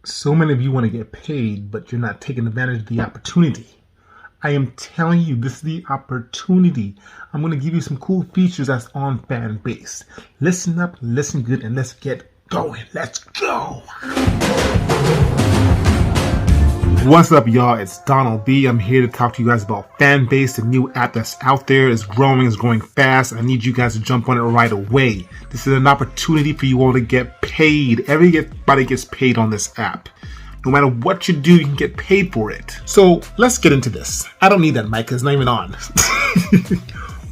So many of you want to get paid, but you're not taking advantage of the opportunity. I am telling you, this is the opportunity. I'm going to give you some cool features that's on FANBASE. Listen up, listen good, and let's get going. Let's go. What's up, y'all? It's Donald B. I'm here to talk to you guys about FANBASE, the new app that's out there. It's growing fast. I need you guys to jump on it right away. This is an opportunity for you all to get paid. Everybody gets paid on this app. No matter what you do, you can get paid for it. So let's get into this. I don't need that mic because it's not even on.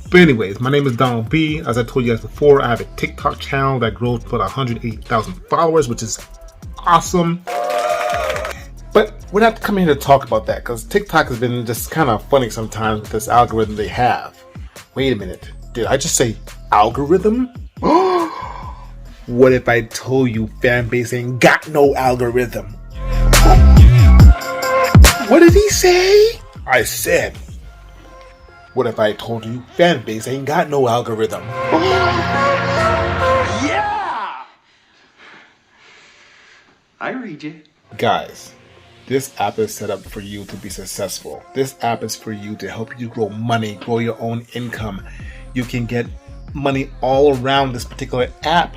But anyways, my name is Donald B. As I told you guys before, I have a TikTok channel that grows to about 108,000 followers, which is awesome. But we're not coming here to talk about that because TikTok has been just kind of funny sometimes with this algorithm they have. Wait a minute. Did I just say algorithm? What if I told you FANBASE ain't got no algorithm? What did he say? I said, what if I told you FANBASE ain't got no algorithm? Yeah! I read you. Guys, this app is set up for you to be successful. This app is for you to help you grow money, grow your own income. You can get money all around this particular app.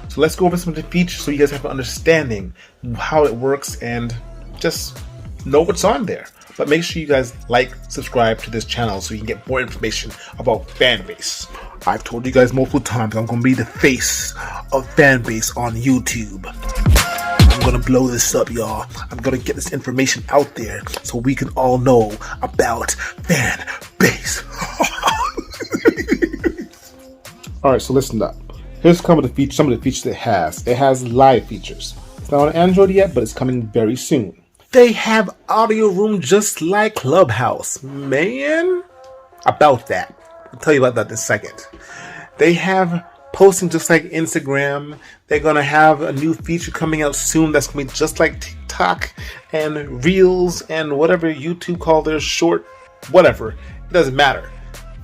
So let's go over some of the features so you guys have an understanding how it works and just know what's on there. But make sure you guys like, subscribe to this channel so you can get more information about FANBASE. I've told you guys multiple times I'm going to be the face of FANBASE on YouTube. I'm going to blow this up, y'all. I'm going to get this information out there so we can all know about FANBASE. Alright, so listen up. Here's some of the features it has. It has live features. It's not on Android yet, but it's coming very soon. They have audio room just like Clubhouse. Man, about that. I'll tell you about that in a second. They have posting just like Instagram. They're going to have a new feature coming out soon that's going to be just like TikTok and Reels and whatever YouTube call their short, whatever. It doesn't matter.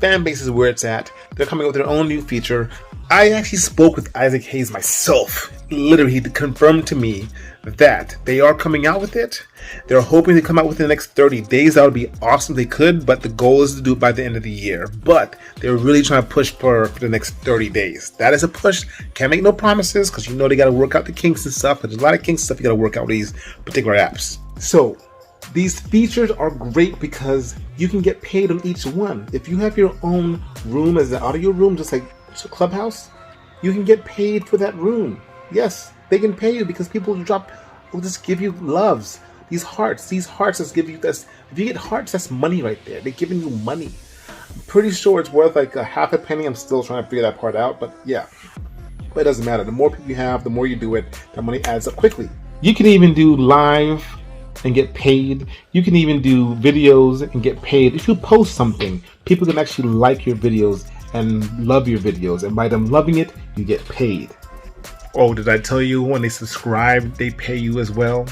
FANBASE is where it's at. They're coming up with their own new feature. I actually spoke with Isaac Hayes myself. Literally, he confirmed to me that they are coming out with it. They're hoping to come out within the next 30 days. That would be awesome if they could, but the goal is to do it by the end of the year. But they're really trying to push for the next 30 days. That is a push. Can't make no promises because you know they got to work out the kinks and stuff. But there's a lot of kinks stuff you got to work out with these particular apps. So these features are great because you can get paid on each one. If you have your own room as an audio room, just like Clubhouse, you can get paid for that room. Yes, they can pay you because people will just give you loves. These hearts that give you this. If you get hearts, that's money right there. They're giving you money. I'm pretty sure it's worth like a half a penny. I'm still trying to figure that part out, but yeah. But it doesn't matter. The more people you have, the more you do it, the money adds up quickly. You can even do live and get paid. You can even do videos and get paid. If you post something, people can actually like your videos and love your videos, and by them loving it, you get paid. Oh, did I tell you when they subscribe, they pay you as well?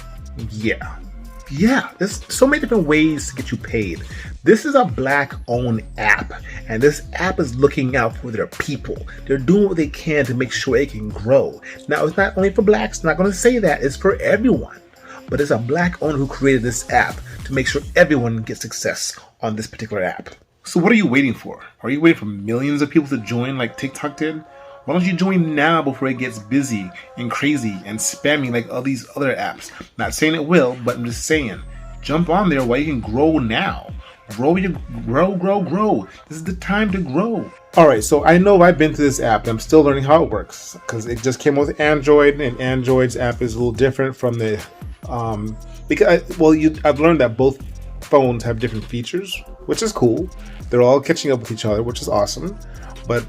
Yeah, there's so many different ways to get you paid. This is a Black-owned app, and this app is looking out for their people. They're doing what they can to make sure it can grow. Now, it's not only for Blacks, I'm not going to say that, it's for everyone. But it's a Black owner who created this app to make sure everyone gets success on this particular app. So what are you waiting for? Are you waiting for millions of people to join like TikTok did? Why don't you join now before it gets busy and crazy and spammy like all these other apps? Not saying it will, but I'm just saying, jump on there while you can grow now. Grow. This is the time to grow. Alright, so I know I've been to this app and I'm still learning how it works because it just came with Android, and Android's app is a little different from the I've learned that both phones have different features, which is cool. They're all catching up with each other, which is awesome. But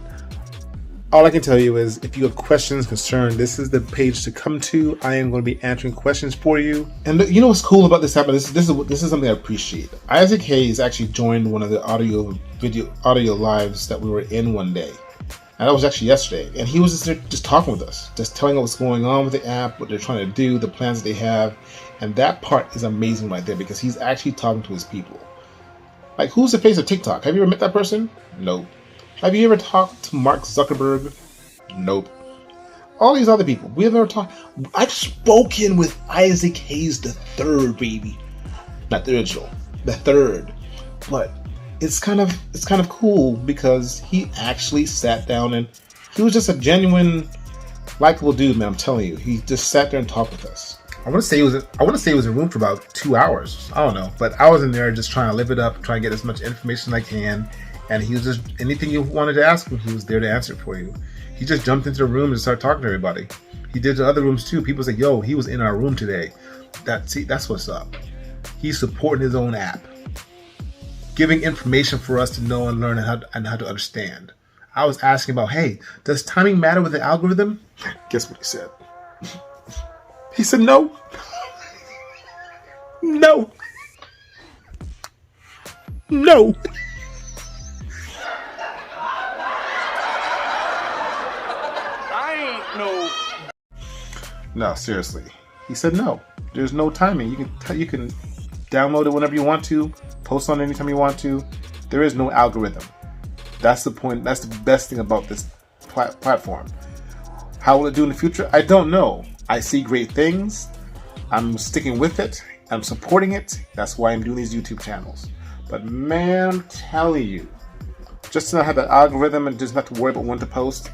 all I can tell you is if you have questions, concerns, this is the page to come to. I am going to be answering questions for you. And you know what's cool about this app? This is something I appreciate. Isaac Hayes actually joined one of the audio lives that we were in one day. And that was actually yesterday. And he was just talking with us, just telling us what's going on with the app, what they're trying to do, the plans that they have. And that part is amazing right there because he's actually talking to his people. Like, who's the face of TikTok? Have you ever met that person? Nope. Have you ever talked to Mark Zuckerberg? Nope. All these other people. We have never talked. I've spoken with Isaac Hayes the third, baby. Not the original. The third. But it's kind of cool because he actually sat down and he was just a genuine, likable dude, man. I'm telling you. He just sat there and talked with us. I want to say it was in room for about 2 hours. I don't know. But I was in there just trying to live it up, trying to get as much information as I can. And he was just, anything you wanted to ask him, he was there to answer it for you. He just jumped into the room and started talking to everybody. He did the other rooms too. People say, yo, he was in our room today. That's what's up. He's supporting his own app. Giving information for us to know and learn and how to understand. I was asking about, hey, does timing matter with the algorithm? Guess what he said? He said no. No. No. No, seriously. He said no. There's no timing. You can download it whenever you want to, post on it anytime you want to. There is no algorithm. That's the point. That's the best thing about this platform. How will it do in the future? I don't know. I see great things. I'm sticking with it. I'm supporting it. That's why I'm doing these YouTube channels. But man, I'm telling you, just to not have that algorithm and just not to worry about when to post,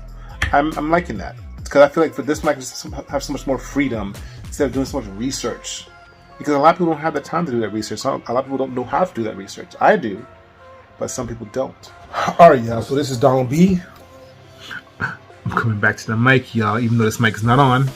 I'm liking that. Because I feel like for this, I can just have so much more freedom instead of doing so much research. Because a lot of people don't have the time to do that research. A lot of people don't know how to do that research. I do, but some people don't. All right, y'all. So this is Donald B. I'm coming back to the mic, y'all, even though this mic is not on.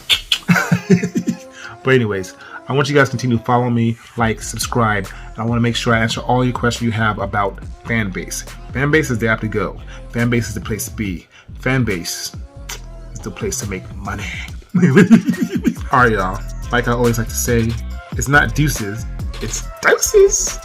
But anyways, I want you guys to continue following me, like, subscribe. And I want to make sure I answer all your questions you have about Fanbase. Fanbase is the app to go. Fanbase is the place to be. Fanbase is the place to make money. All right, y'all. Like I always like to say, it's not deuces, it's doses.